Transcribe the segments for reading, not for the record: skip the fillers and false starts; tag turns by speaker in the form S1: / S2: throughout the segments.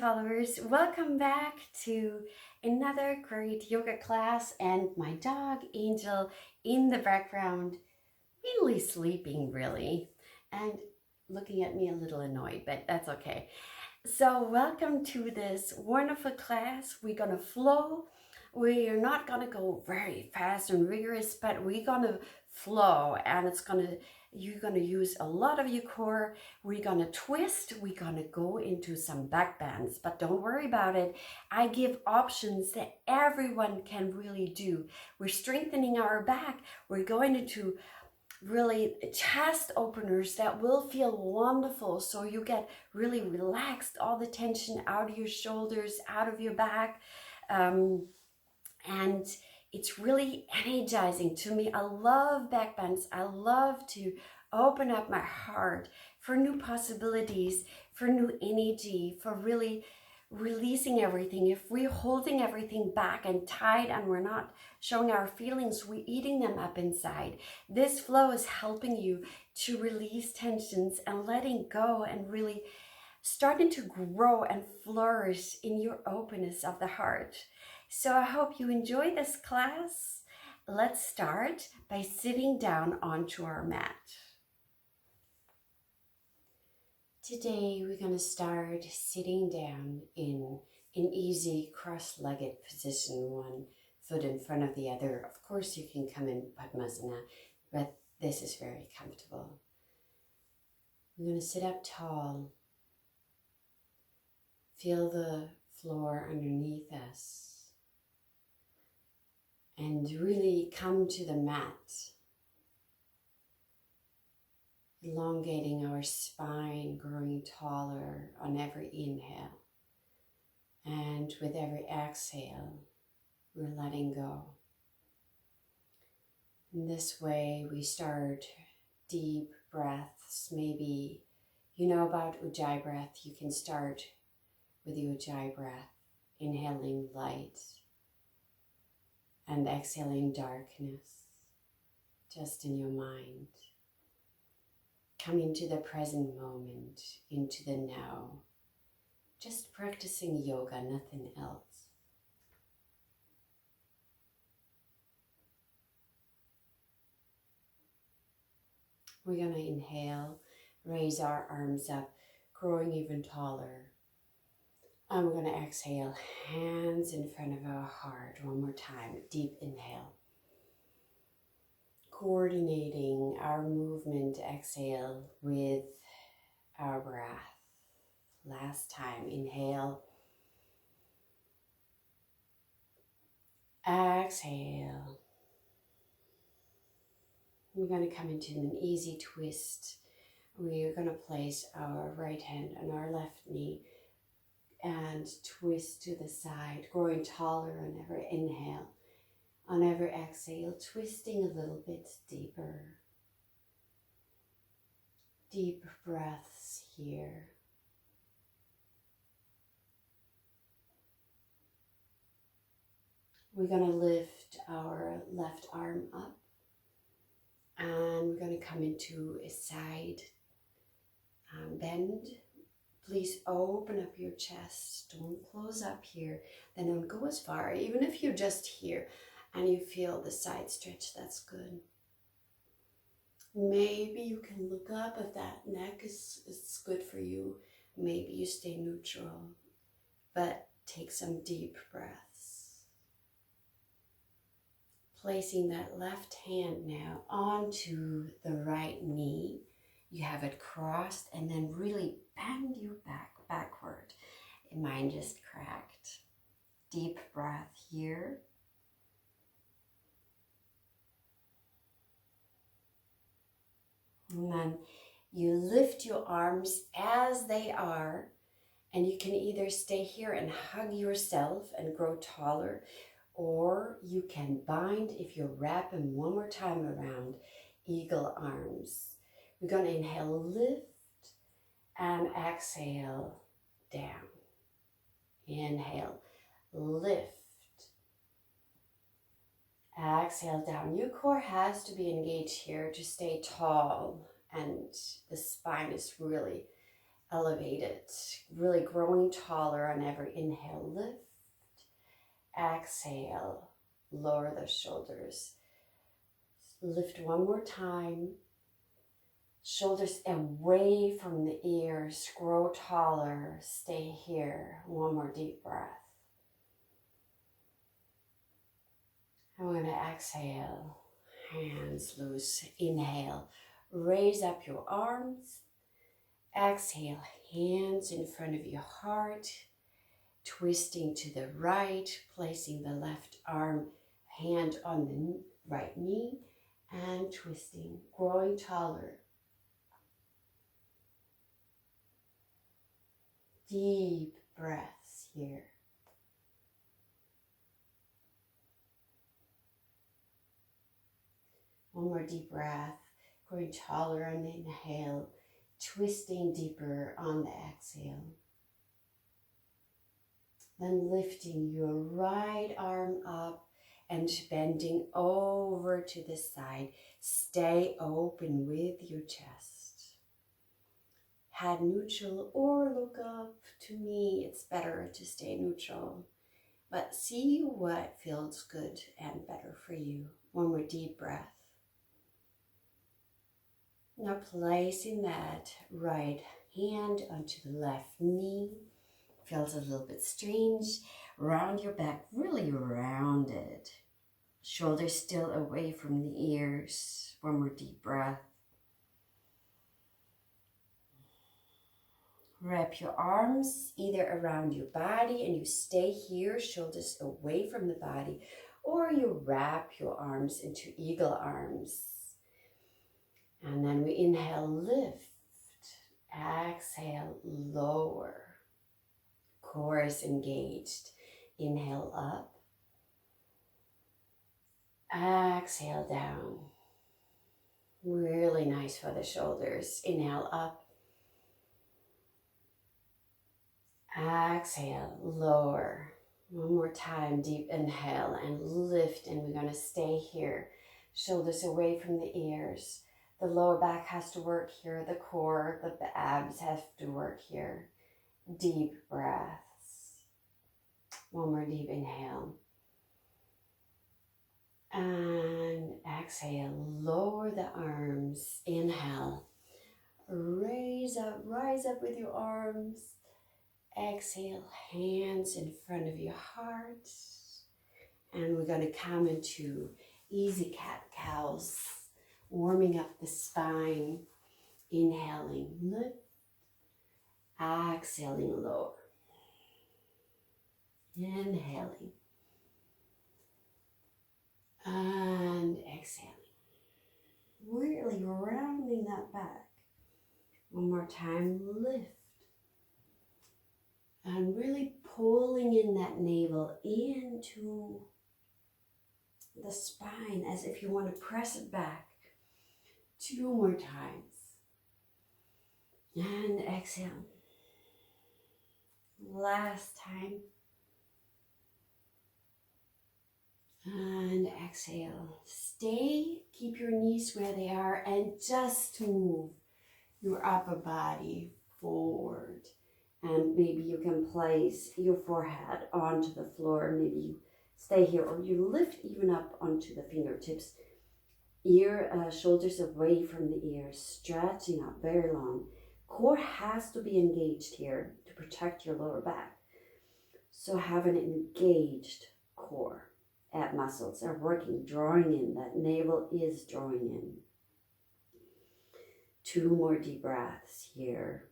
S1: followers, welcome back to another great yoga class, and my dog Angel in the background, mainly sleeping really, and looking at me a little annoyed, but that's okay. So welcome to this wonderful class. We're gonna flow. We are not gonna go very fast and rigorous, but we're gonna flow, and you're gonna use a lot of your core. We're gonna twist. We're gonna go into some back bends, but don't worry about it. I give options that everyone can really do. We're strengthening our back. We're going into really chest openers that will feel wonderful, so you get really relaxed, all the tension out of your shoulders, out of your back, and it's really energizing to me. I love back bends. I love to open up my heart for new possibilities, for new energy, for really releasing everything. If we're holding everything back and tight and we're not showing our feelings, we're eating them up inside. This flow is helping you to release tensions and letting go and really starting to grow and flourish in your openness of the heart. So I hope you enjoy this class. Let's start by sitting down onto our mat. Today we're going to start sitting down in an easy cross-legged position, one foot in front of the other. Of course you can come in Padmasana, but this is very comfortable. We're going to sit up tall. Feel the floor underneath us. And really come to the mat, elongating our spine, growing taller on every inhale. And with every exhale, we're letting go. In this way, we start deep breaths. Maybe you know about Ujjayi breath. You can start with the Ujjayi breath, inhaling light and exhaling darkness, just in your mind. Coming to the present moment, into the now. Just practicing yoga, nothing else. We're gonna inhale, raise our arms up, growing even taller. And we're going to exhale, hands in front of our heart. One more time, deep inhale. Coordinating our movement, exhale with our breath. Last time, inhale. Exhale. We're going to come into an easy twist. We're going to place our right hand on our left knee and twist to the side, growing taller on every inhale. On every exhale, twisting a little bit deeper. Deep breaths here. We're going to lift our left arm up, and we're going to come into a side bend. Please open up your chest. Don't close up here. Then don't go as far. Even if you're just here and you feel the side stretch, that's good. Maybe you can look up if that neck is good for you. Maybe you stay neutral, but take some deep breaths. Placing that left hand now onto the right knee. You have it crossed, and then really bend your back backward. Mine just cracked. Deep breath here. And then you lift your arms as they are, and you can either stay here and hug yourself and grow taller, or you can bind if you're wrapping one more time around eagle arms. We're going to inhale, lift, and exhale, down. Inhale, lift. Exhale, down. Your core has to be engaged here to stay tall, and the spine is really elevated, really growing taller on every inhale. Lift. Exhale, lower the shoulders. Lift one more time. Shoulders away from the ears, grow taller, stay here. One more deep breath. And we're going to exhale, hands loose. Inhale, raise up your arms. Exhale, hands in front of your heart, twisting to the right, placing the left hand on the right knee, and twisting, growing taller. Deep breaths here. One more deep breath, growing taller on the inhale, twisting deeper on the exhale. Then lifting your right arm up and bending over to the side. Stay open with your chest. Head neutral or look up. To me, it's better to stay neutral. But see what feels good and better for you. One more deep breath. Now placing that right hand onto the left knee. Feels a little bit strange. Round your back, really rounded. Shoulders still away from the ears. One more deep breath. Wrap your arms either around your body and you stay here, shoulders away from the body, or you wrap your arms into eagle arms. And then we inhale, lift. Exhale, lower. Core is engaged. Inhale up. Exhale down. Really nice for the shoulders. Inhale up. Exhale, lower. One more time, deep inhale and lift, and we're going to stay here. Shoulders away from the ears. The lower back has to work here. The core, the abs have to work here. Deep breaths. One more deep inhale. And exhale, lower the arms. Inhale. Rise up with your arms. Exhale, hands in front of your heart. And we're going to come into easy cat-cows, warming up the spine. Inhaling, lift. Exhaling, lower. Inhaling. And exhaling. Really rounding that back. One more time, lift. And really pulling in that navel into the spine as if you want to press it back. 2 more times. And exhale. Last time. And exhale. Stay, keep your knees where they are, and just move your upper body forward. And maybe you can place your forehead onto the floor. Maybe you stay here, or you lift even up onto the fingertips. Shoulders away from the ears, stretching up very long. Core has to be engaged here to protect your lower back. So have an engaged core. Ab muscles are working, drawing in. That navel is drawing in. 2 more deep breaths here.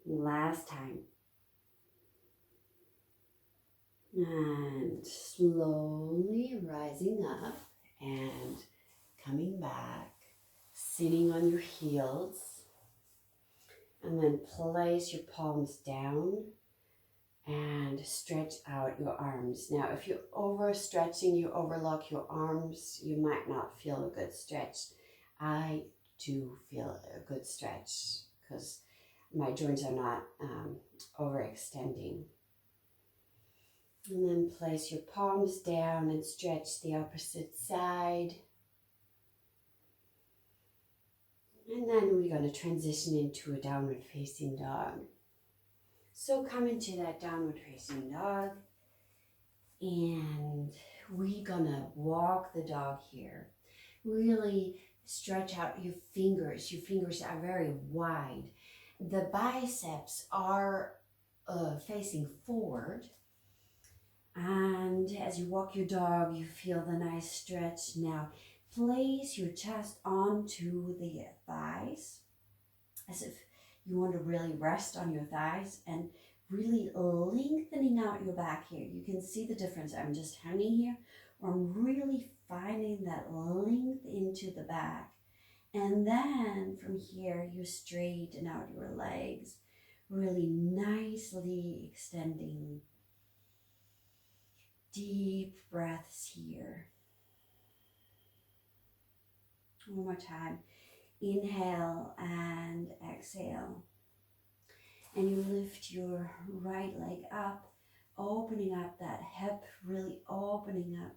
S1: Last time. And slowly rising up and coming back, sitting on your heels. And then place your palms down and stretch out your arms. Now, if you're overstretching, you overlock your arms, you might not feel a good stretch. I do feel a good stretch because my joints are not overextending. And then place your palms down and stretch the opposite side. then we're going to transition into a downward facing dog. So come into that downward facing dog, and we're going to walk the dog here. Really stretch out your fingers. Your fingers are very wide. The biceps are facing forward. And as you walk your dog, you feel the nice stretch. Now, place your chest onto the thighs, as if you want to really rest on your thighs and really lengthening out your back here. You can see the difference. I'm just hanging here, or I'm really finding that length into the back. And then from here, you straighten out your legs, really nicely extending. Deep breaths here. One more time. Inhale and exhale. And you lift your right leg up, opening up that hip, really opening up,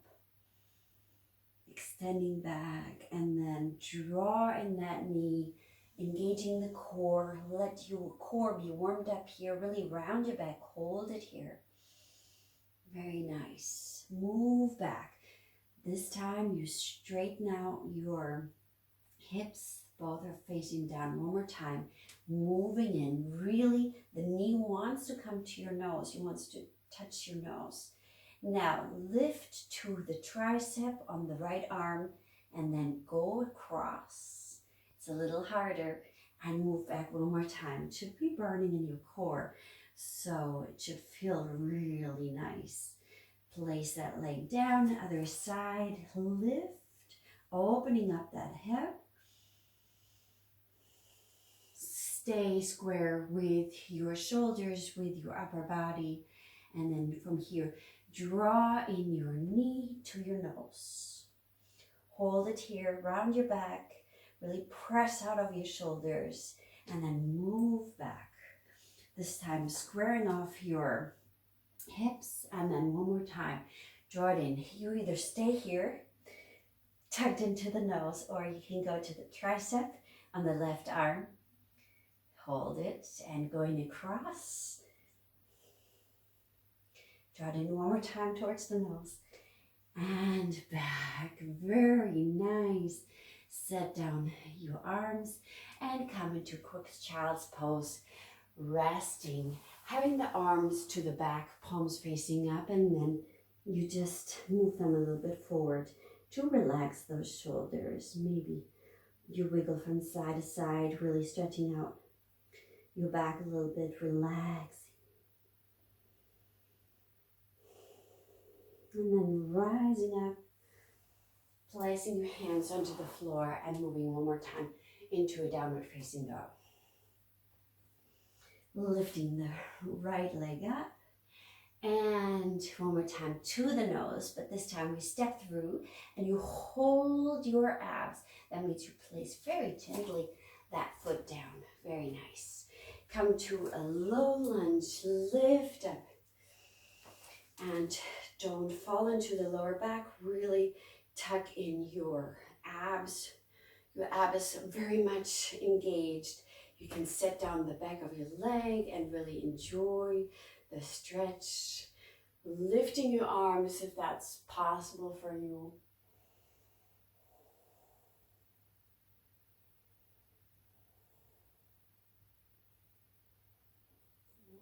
S1: extending back, and then draw in that knee, engaging the core. Let your core be warmed up here, really round your back, hold it here. Very nice. Move back. This time you straighten out your hips. Both are facing down. One more time. Moving in. Really, the knee wants to come to your nose. It wants to touch your nose. Now, lift to the tricep on the right arm and then go across. It's a little harder. And move back one more time. It should be burning in your core. So it should feel really nice. Place that leg down, other side, lift, opening up that hip. Stay square with your shoulders, with your upper body. And then from here, draw in your knee to your nose. Hold it here, round your back, really press out of your shoulders, and then move back. This time squaring off your hips, and then one more time, draw it in. You either stay here, tucked into the nose, or you can go to the tricep on the left arm. Hold it, and going across. Draw it in one more time towards the nose, and back. Very nice. Set down your arms, and come into quick child's pose. Resting, having the arms to the back, palms facing up, and then you just move them a little bit forward to relax those shoulders. Maybe you wiggle from side to side, really stretching out your back a little bit, relaxing. And then rising up, placing your hands onto the floor and moving one more time into a downward facing dog. Lifting the right leg up, and one more time to the nose, but this time we step through and you hold your abs. That means you place very gently that foot down. Very nice. Come to a low lunge, lift up, and don't fall into the lower back. Really tuck in your abs. Your abs are very much engaged. You can set down the back of your leg and really enjoy the stretch. Lifting your arms if that's possible for you.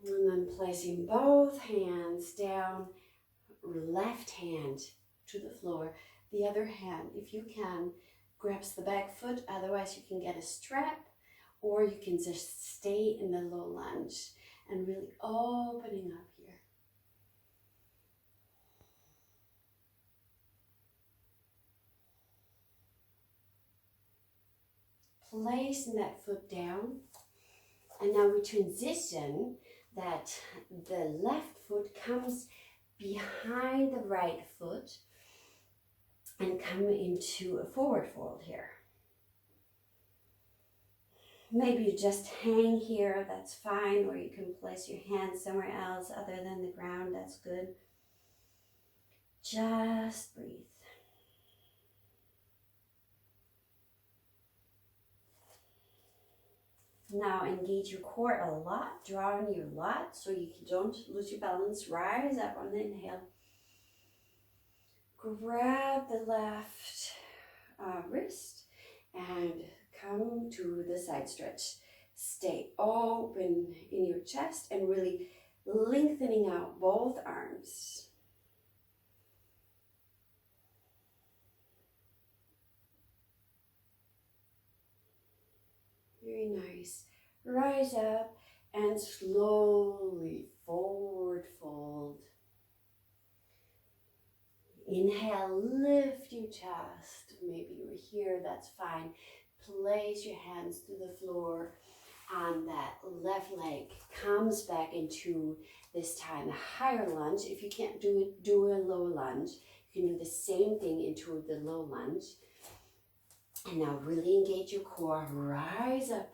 S1: And then placing both hands down, left hand to the floor. The other hand, if you can, grabs the back foot. Otherwise, you can get a strap, or you can just stay in the low lunge and really opening up here. Placing that foot down. And now we transition that the left foot comes behind the right foot and come into a forward fold here. Maybe you just hang here, that's fine, or you can place your hands somewhere else other than the ground, that's good. Just breathe. Now engage your core a lot, draw on your lot so you don't lose your balance. Rise up on the inhale. Grab the left wrist and come to the side stretch. Stay open in your chest and really lengthening out both arms. Very nice. Rise up and slowly forward fold. Inhale, lift your chest. Maybe you're here, that's fine. Place your hands to the floor and that left leg comes back into, this time, a higher lunge. If you can't do it, do a low lunge. You can do the same thing into the low lunge. And now really engage your core, rise up.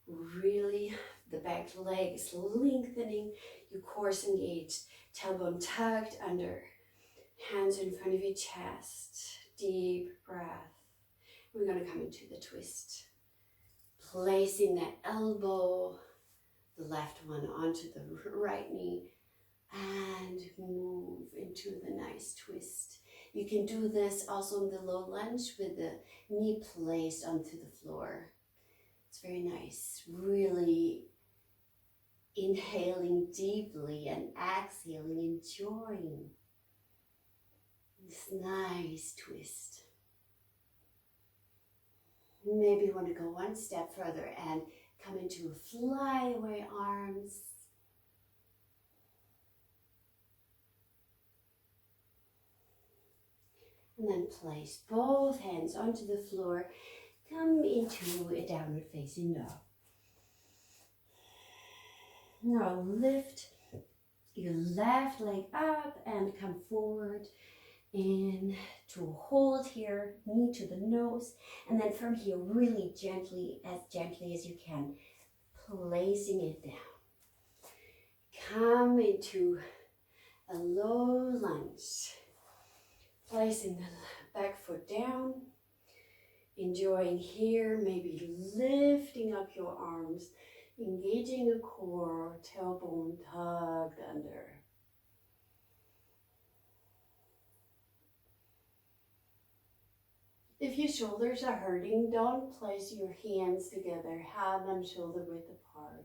S1: Really, the back leg is lengthening, your core is engaged, tailbone tucked under, hands in front of your chest, deep breath. We're going to come into the twist. Placing that elbow, the left one onto the right knee, and move into the nice twist. You can do this also in the low lunge with the knee placed onto the floor. It's very nice. Really inhaling deeply and exhaling, enjoying this nice twist. Maybe you want to go one step further and come into flyaway arms. And then place both hands onto the floor. Come into a downward facing dog. Now lift your left leg up and come forward in to hold here, knee to the nose. And then from here, really gently as you can, placing it down. Come into a low lunge. Placing the back foot down, enjoying here, maybe lifting up your arms, engaging your core, tailbone tucked under. If your shoulders are hurting, don't place your hands together, have them shoulder width apart.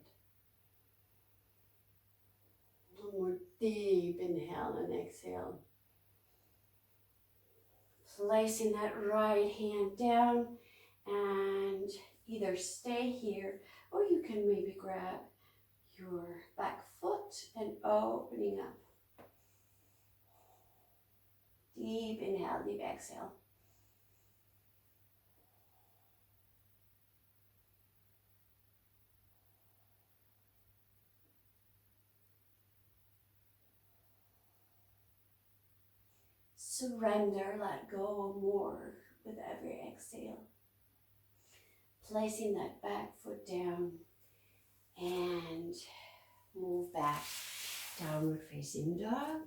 S1: One more deep inhale and exhale. Placing that right hand down and either stay here or you can maybe grab your back foot and opening up. Deep inhale, deep exhale. Surrender, let go more with every exhale. Placing that back foot down and move back, downward facing dog.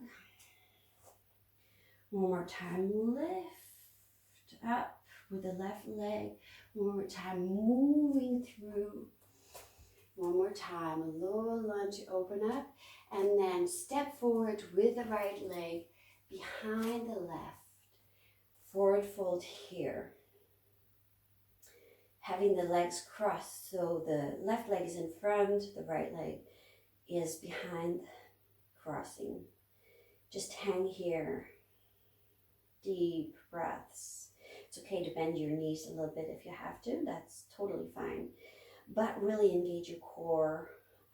S1: One more time, lift up with the left leg. One more time, moving through. One more time, a lower lunge, open up, and then step forward with the right leg behind the left, forward fold here. Having the legs crossed, so the left leg is in front, the right leg is behind, crossing. Just hang here, deep breaths. It's okay to bend your knees a little bit if you have to, that's totally fine. But really engage your core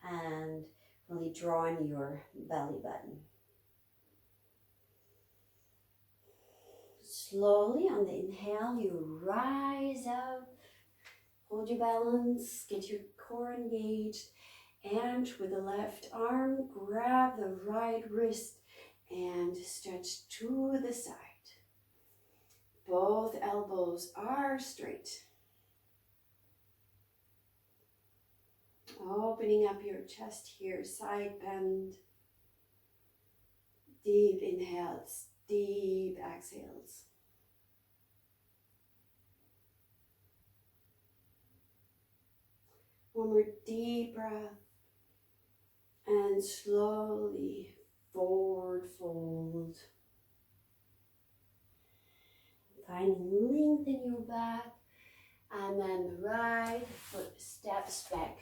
S1: and really draw in your belly button. Slowly on the inhale, you rise up, hold your balance, get your core engaged, and with the left arm, grab the right wrist and stretch to the side. Both elbows are straight. Opening up your chest here, side bend. Deep inhales, deep exhales. One more deep breath. And slowly forward fold. Finding length in your back. And then the right foot steps back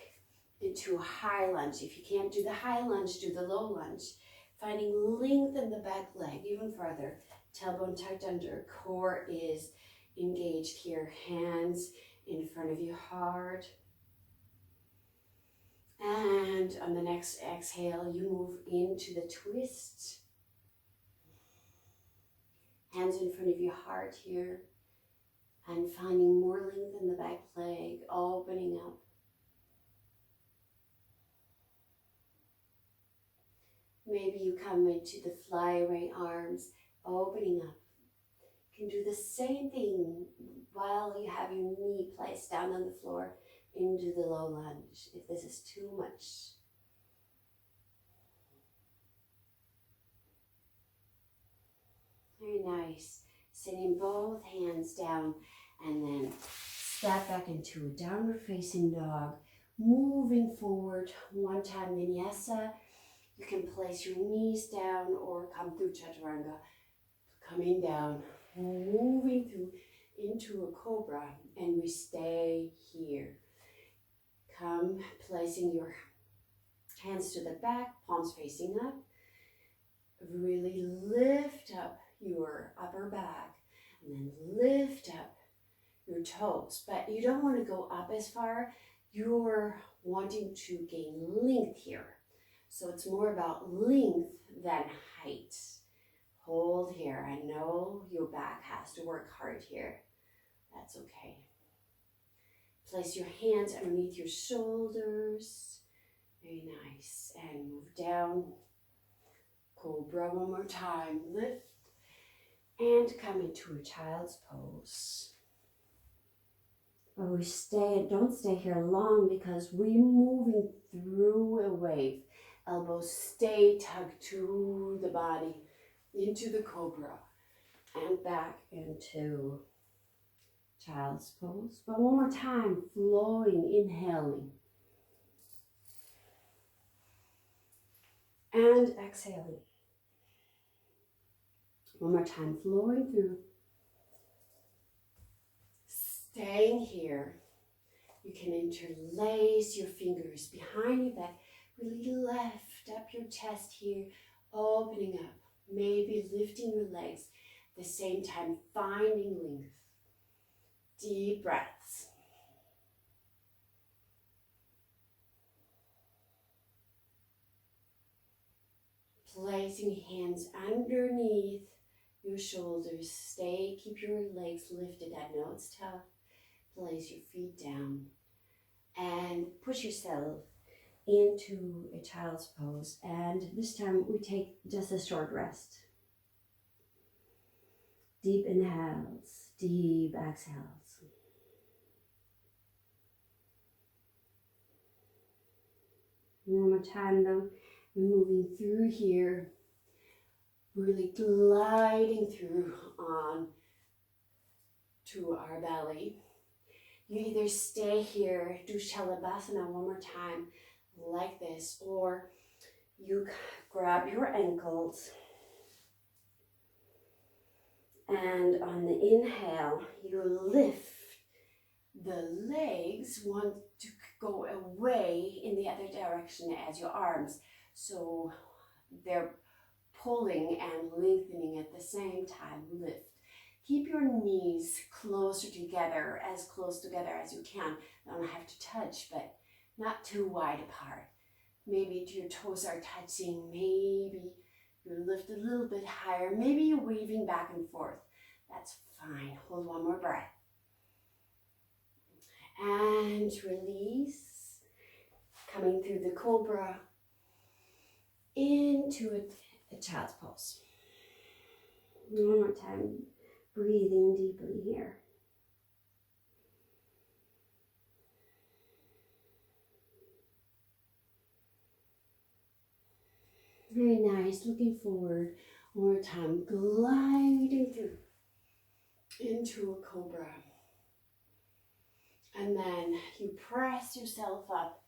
S1: into a high lunge. If you can't do the high lunge, do the low lunge. Finding length in the back leg even further. Tailbone tucked under. Core is engaged here. Hands in front of you hard. And on the next exhale, you move into the twist. Hands in front of your heart here. And finding more length in the back leg, opening up. Maybe you come into the flyaway arms, opening up. You can do the same thing while you have your knee placed down on the floor into the low lunge, if this is too much. Very nice. Sitting both hands down and then step back into a downward facing dog. Moving forward one time vinyasa. You can place your knees down or come through chaturanga. Coming down, moving through into a cobra, and we stay here. Come, placing your hands to the back, palms facing up. Really lift up your upper back and then lift up your toes. But you don't want to go up as far. You're wanting to gain length here. So it's more about length than height. Hold here. I know your back has to work hard here. That's okay. Place your hands underneath your shoulders. Very nice. And move down. Cobra one more time. Lift. And come into a child's pose. But don't stay here long because we're moving through a wave. Elbows stay tugged to the body, into the cobra, and back into child's pose. But one more time, flowing, inhaling. And exhaling. One more time, flowing through. Staying here. You can interlace your fingers behind your back. Really lift up your chest here, opening up. Maybe lifting your legs at the same time, finding length. Deep breaths. Placing hands underneath your shoulders. Keep your legs lifted. I know it's tough. Place your feet down and push yourself into a child's pose. And this time we take just a short rest. Deep inhales, deep exhales. One more time though, we're moving through here, really gliding through on to our belly. You either stay here, do Shalabhasana one more time like this, or you grab your ankles and on the inhale, you lift the legs, want to go away in the other direction as your arms. So they're pulling and lengthening at the same time. Lift. Keep your knees closer together, as close together as you can. They don't have to touch, but not too wide apart. Maybe your toes are touching. Maybe you lift a little bit higher. Maybe you're weaving back and forth. That's fine. Hold one more breath. And release. Coming through the cobra into a child's pose. One more time. Breathing deeply here. Very nice. Looking forward. One more time. Gliding through into a cobra. And then you press yourself up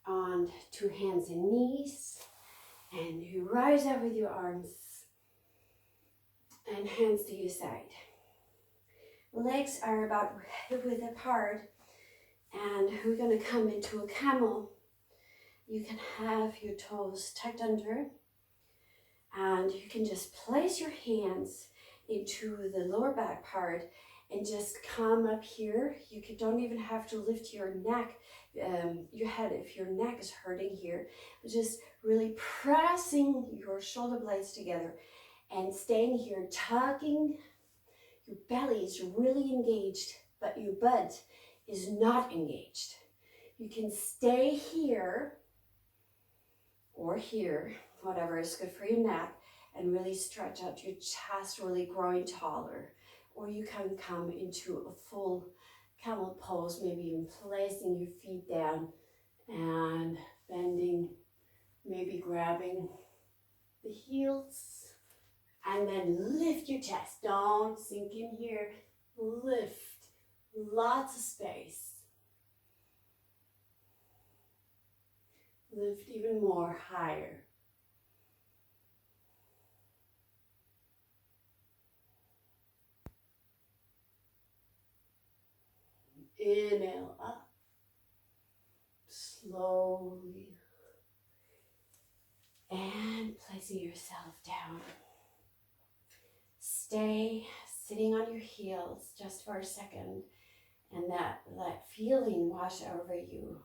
S1: on 2 hands and knees. And you rise up with your arms and hands to your side. Legs are about width apart. And we're going to come into a camel. You can have your toes tucked under. And you can just place your hands into the lower back part and just come up here. Don't even have to lift your neck, your head if your neck is hurting here. Just really pressing your shoulder blades together and staying here, tucking. Your belly is really engaged, but your butt is not engaged. You can stay here or here, whatever is good for your neck, and really stretch out your chest, really growing taller. Or you can come into a full camel pose, maybe even placing your feet down and bending, maybe grabbing the heels, and then lift your chest. Don't sink in here. Lift. Lots of space. Lift even more higher. Inhale up. Slowly. And placing yourself down. Stay sitting on your heels just for a second and let feeling wash over you.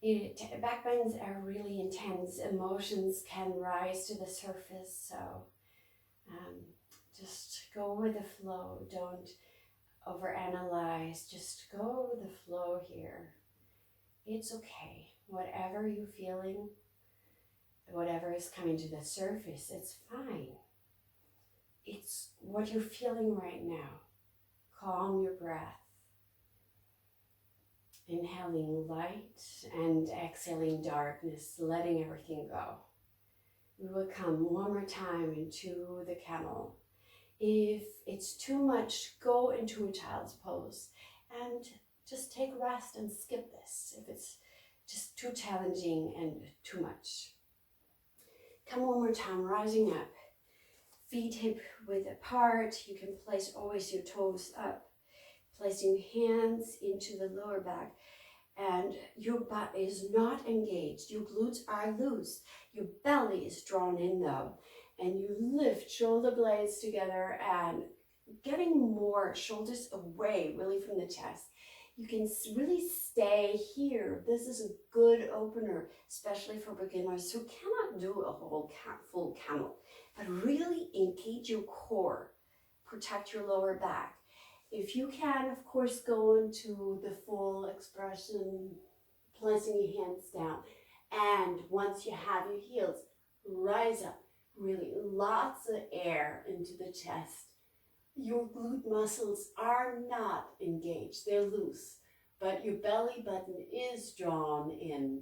S1: Backbends are really intense. Emotions can rise to the surface, so just go with the flow. Don't overanalyze. Just go with the flow here. It's okay. Whatever you're feeling, whatever is coming to the surface, it's fine. It's what you're feeling right now. Calm your breath. Inhaling light and exhaling darkness, letting everything go. We will come one more time into the camel. If it's too much, go into a child's pose and just take a rest and skip this if it's just too challenging and too much. Come one more time, rising up. Feet hip width apart. You can place always your toes up. Placing hands into the lower back. And your butt is not engaged. Your glutes are loose. Your belly is drawn in though. And you lift shoulder blades together and getting more shoulders away really from the chest. You can really stay here. This is a good opener, especially for beginners who cannot do a whole full camel. But really engage your core. Protect your lower back. If you can, of course, go into the full expression, placing your hands down. And once you have your heels, rise up. Really lots of air into the chest. Your glute muscles are not engaged. They're loose. But your belly button is drawn in.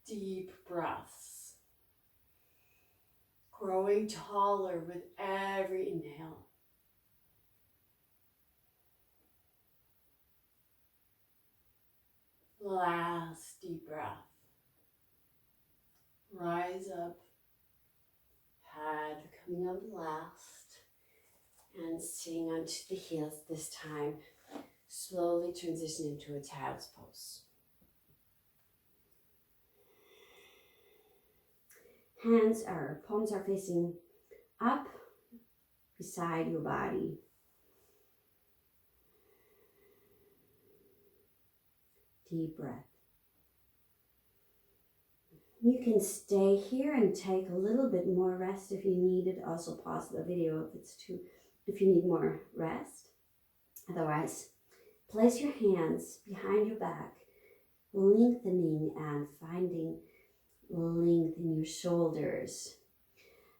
S1: Deep breaths. Growing taller with every inhale. Last deep breath. Rise up. Head coming up last. And sitting onto the heels this time. Slowly transition into a child's pose. Palms are facing up beside your body. Deep breath. You can stay here and take a little bit more rest if you need it. Also pause the video if you need more rest. Otherwise, place your hands behind your back, lengthening and finding length in your shoulders.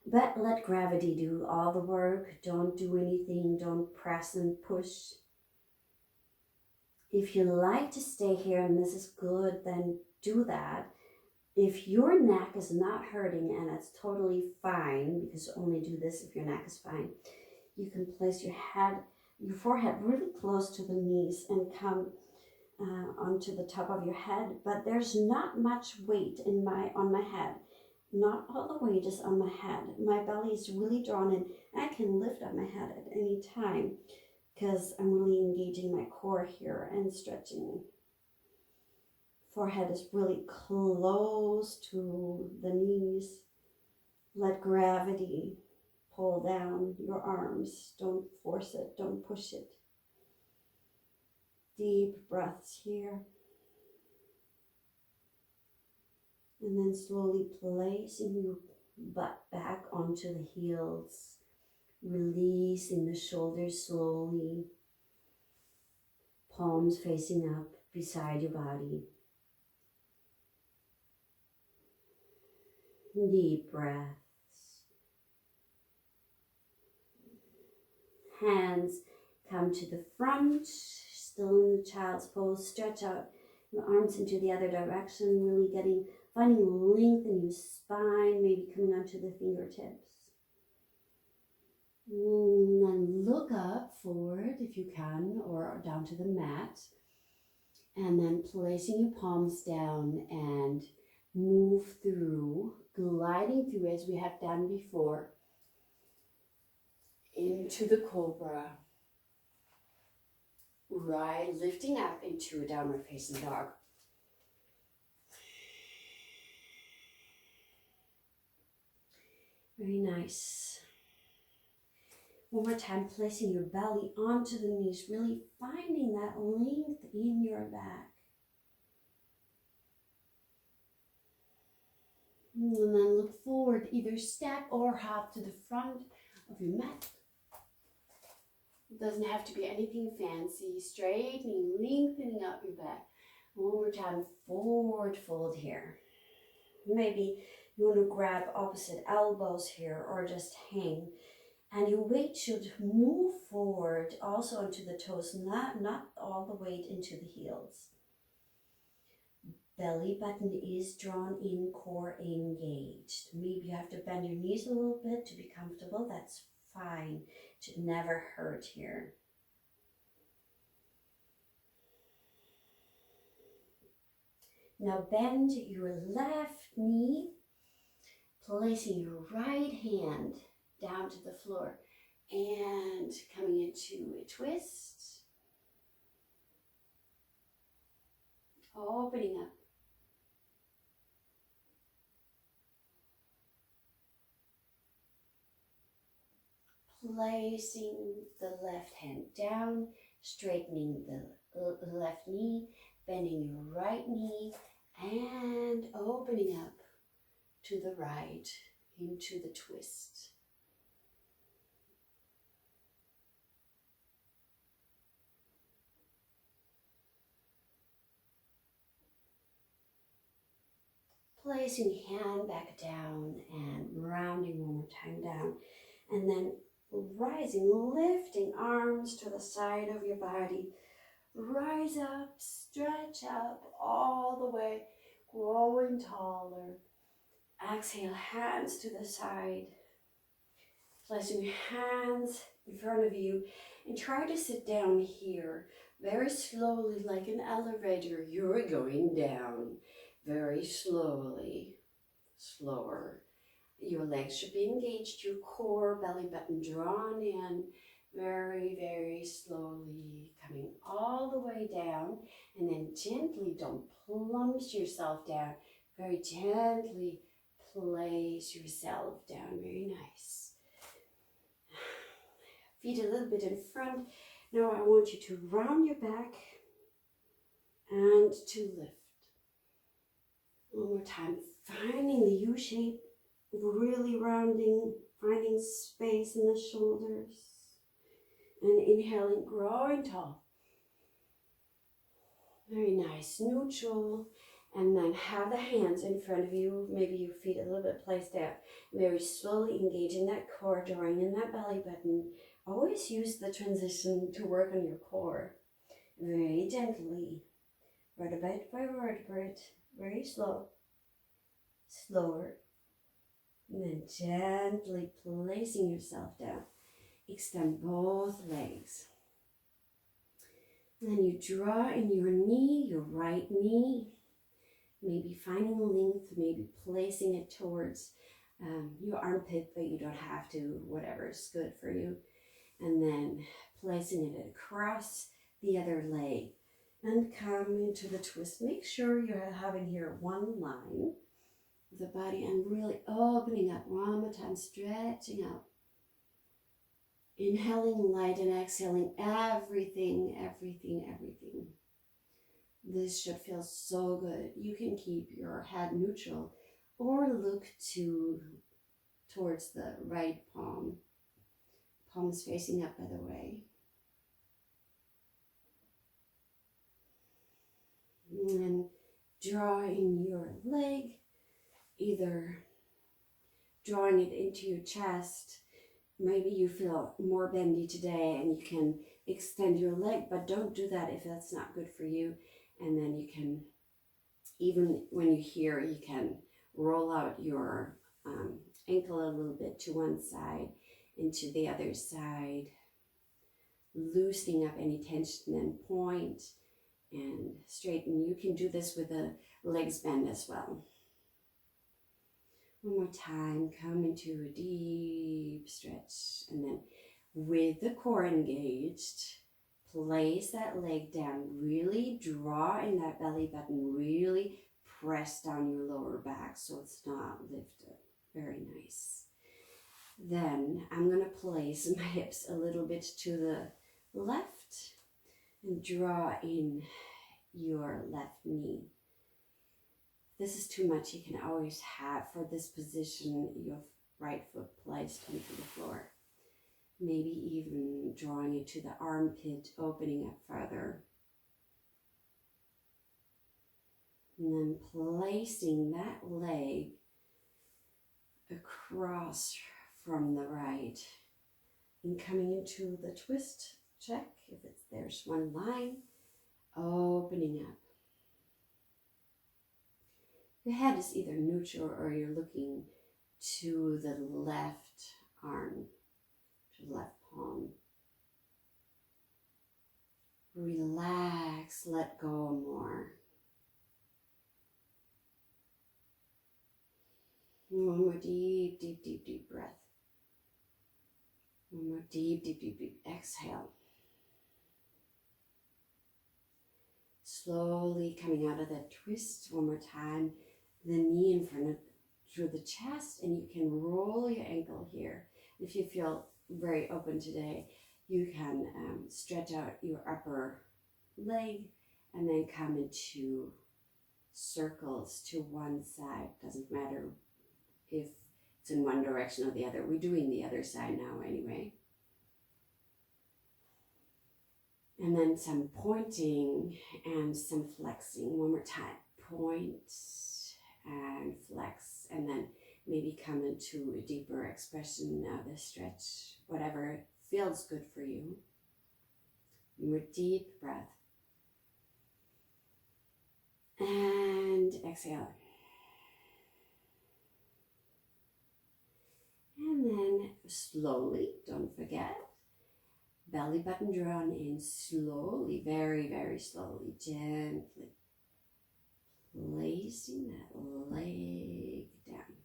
S1: But let gravity do all the work. Don't do anything. Don't press and push. If you like to stay here and this is good, then do that. If your neck is not hurting and it's totally fine, because only do this if your neck is fine, you can place your head your forehead really close to the knees and come onto the top of your head. But there's not much weight on my head. Not all the weight is on my head. My belly is really drawn in. I can lift up my head at any time because I'm really engaging my core here and stretching. Forehead is really close to the knees. Let gravity pull down your arms. Don't force it. Don't push it. Deep breaths here. And then slowly placing your butt back onto the heels. Releasing the shoulders slowly. Palms facing up beside your body. Deep breaths. Hands come to the front, still in the child's pose. Stretch out your arms into the other direction, really finding length in your spine, maybe coming onto the fingertips. And then look up, forward if you can, or down to the mat. And then placing your palms down and move through, gliding through as we have done before, into the Cobra. Right, lifting up into a downward facing dog. Very nice. One more time, placing your belly onto the knees, really finding that length in your back. And then look forward, either step or hop to the front of your mat. It doesn't have to be anything fancy. Straightening, lengthening up your back. One more time, forward fold here. Maybe you want to grab opposite elbows here or just hang. And your weight should move forward also onto the toes, not all the weight into the heels. Belly button is drawn in, core engaged. Maybe you have to bend your knees a little bit to be comfortable. That's fine. It should never hurt here. Now bend your left knee, placing your right hand down to the floor and coming into a twist. Opening up. Placing the left hand down, straightening the left knee, bending your right knee, and opening up to the right into the twist. Placing hand back down and rounding one more time down. And then rising, lifting arms to the side of your body. Rise up, stretch up all the way, growing taller. Exhale, hands to the side. Placing your hands in front of you and try to sit down here very slowly like an elevator. You're going down very slowly, slower. Your legs should be engaged, your core, belly button drawn in, very, very slowly, coming all the way down, and then gently, don't plunge yourself down, very gently place yourself down, very nice. Feet a little bit in front. Now I want you to round your back and to lift. One more time, finding the U shape, really rounding, finding space in the shoulders, and inhaling, growing tall. Very nice, neutral, and then have the hands in front of you, maybe your feet a little bit placed out. Very slowly engaging that core, drawing in that belly button. Always use the transition to work on your core. Very gently, vertebrate by vertebrate, very slow, slower. And then gently placing yourself down. Extend both legs. And then you draw in your knee, your right knee, maybe finding length, maybe placing it towards your armpit, but you don't have to, whatever is good for you. And then placing it across the other leg and come into the twist. Make sure you're having here one line of the body and really opening up one more time, stretching out. Inhaling light and exhaling everything, everything, everything. This should feel so good. You can keep your head neutral or look towards the right palm. Palm is facing up, by the way. And then draw in your leg, either drawing it into your chest. Maybe you feel more bendy today and you can extend your leg, but don't do that if that's not good for you. And then you can, even when you're here, you can roll out your ankle a little bit to one side, into the other side, loosening up any tension and point and straighten. You can do this with a legs bend as well. One more time, come into a deep stretch, and then with the core engaged, place that leg down, really draw in that belly button, really press down your lower back so it's not lifted. Very nice. Then I'm going to place my hips a little bit to the left and draw in your left knee. If this is too much, you can always have, for this position, your right foot placed onto the floor. Maybe even drawing it to the armpit, opening up further. And then placing that leg across from the right and coming into the twist. Check if there's one line, opening up. Your head is either neutral or you're looking to the left arm, to the left palm. Relax, let go more. One more deep, deep, deep, deep breath. One more deep, deep, deep, deep exhale. Slowly coming out of that twist. One more time. The knee in front of through the chest, and you can roll your ankle here. If you feel very open today, you can stretch out your upper leg and then come into circles to one side. Doesn't matter if it's in one direction or the other. We're doing the other side now anyway. And then some pointing and some flexing. One more time. Point and flex, and then maybe come into a deeper expression of the stretch, whatever feels good for you. More deep breath. And exhale. And then slowly, don't forget, belly button drawn in slowly, very, very slowly, gently. Placing that leg down.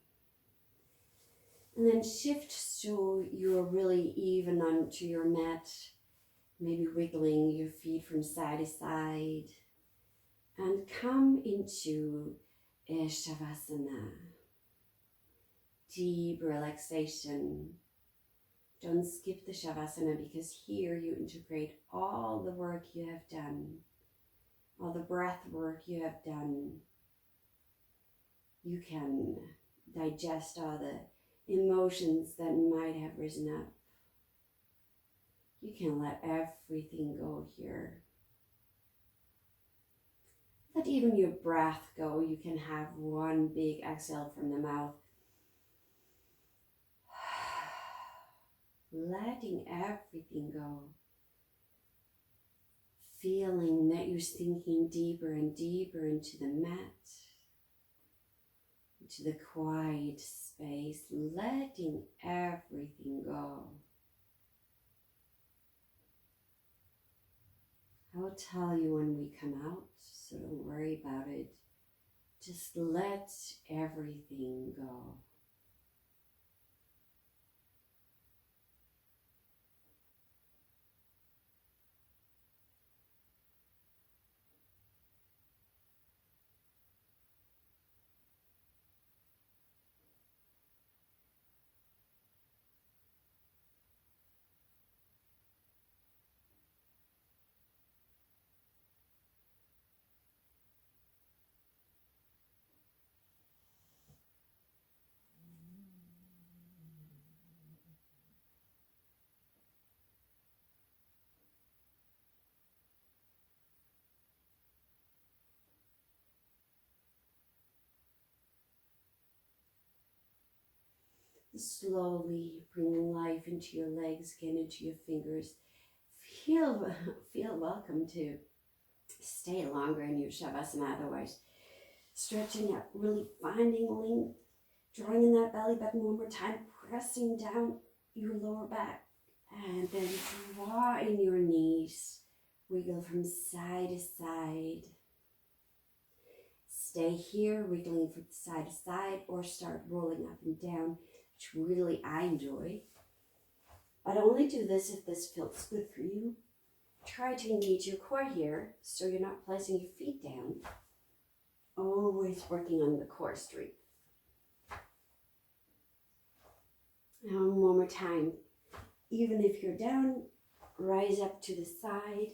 S1: And then shift so you're really even onto your mat. Maybe wiggling your feet from side to side. And come into a shavasana. Deep relaxation. Don't skip the shavasana, because here you integrate all the work you have done. All the breath work you have done. You can digest all the emotions that might have risen up. You can let everything go here. Let even your breath go. You can have one big exhale from the mouth. Letting everything go. Feeling that you're sinking deeper and deeper into the mat, into the quiet space, letting everything go. I'll tell you when we come out, so don't worry about it. Just let everything go. Slowly bringing life into your legs, again into your fingers. Feel welcome to stay longer in your Shavasana, otherwise stretching up, really finding length, drawing in that belly button one more time, pressing down your lower back, and then draw in your knees, wiggle from side to side. Stay here, wiggling from side to side, or start rolling up and down, which really I enjoy. But only do this if this feels good for you. Try to engage your core here, so you're not placing your feet down. Always working on the core strength. Now one more time. Even if you're down, rise up to the side,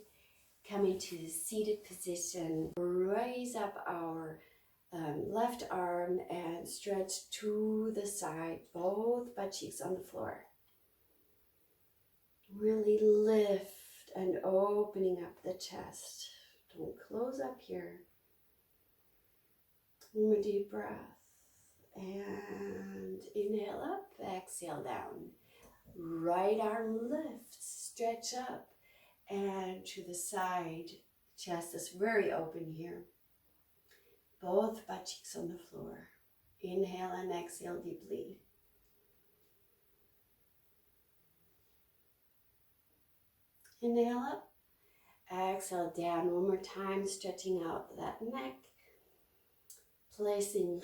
S1: coming to the seated position. Raise up our left arm and stretch to the side, both butt cheeks on the floor. Really lift and opening up the chest. Don't close up here. One more deep breath. And inhale up, exhale down. Right arm lifts, stretch up and to the side. Chest is very open here. Both butt cheeks on the floor. Inhale and exhale deeply. Inhale up, exhale down. One more time, stretching out that neck. Placing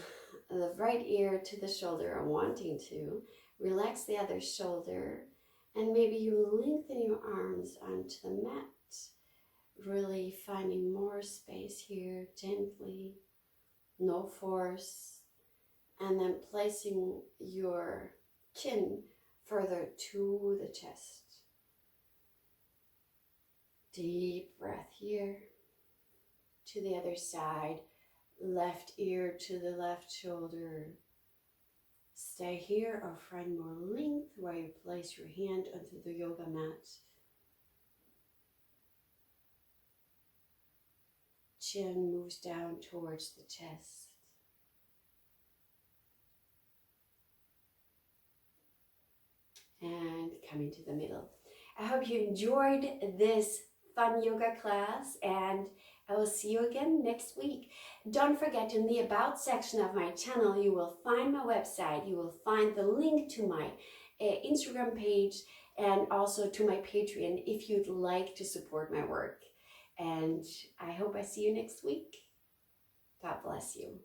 S1: the right ear to the shoulder or wanting to. Relax the other shoulder. And maybe you lengthen your arms onto the mat. Really finding more space here, gently. No force. And then placing your chin further to the chest. Deep breath here. To the other side. Left ear to the left shoulder. Stay here or find more length where you place your hand onto the yoga mat. Chin moves down towards the chest. And coming to the middle. I hope you enjoyed this fun yoga class, and I will see you again next week. Don't forget, in the About section of my channel, you will find my website. You will find the link to my Instagram page and also to my Patreon if you'd like to support my work. And I hope I see you next week. God bless you.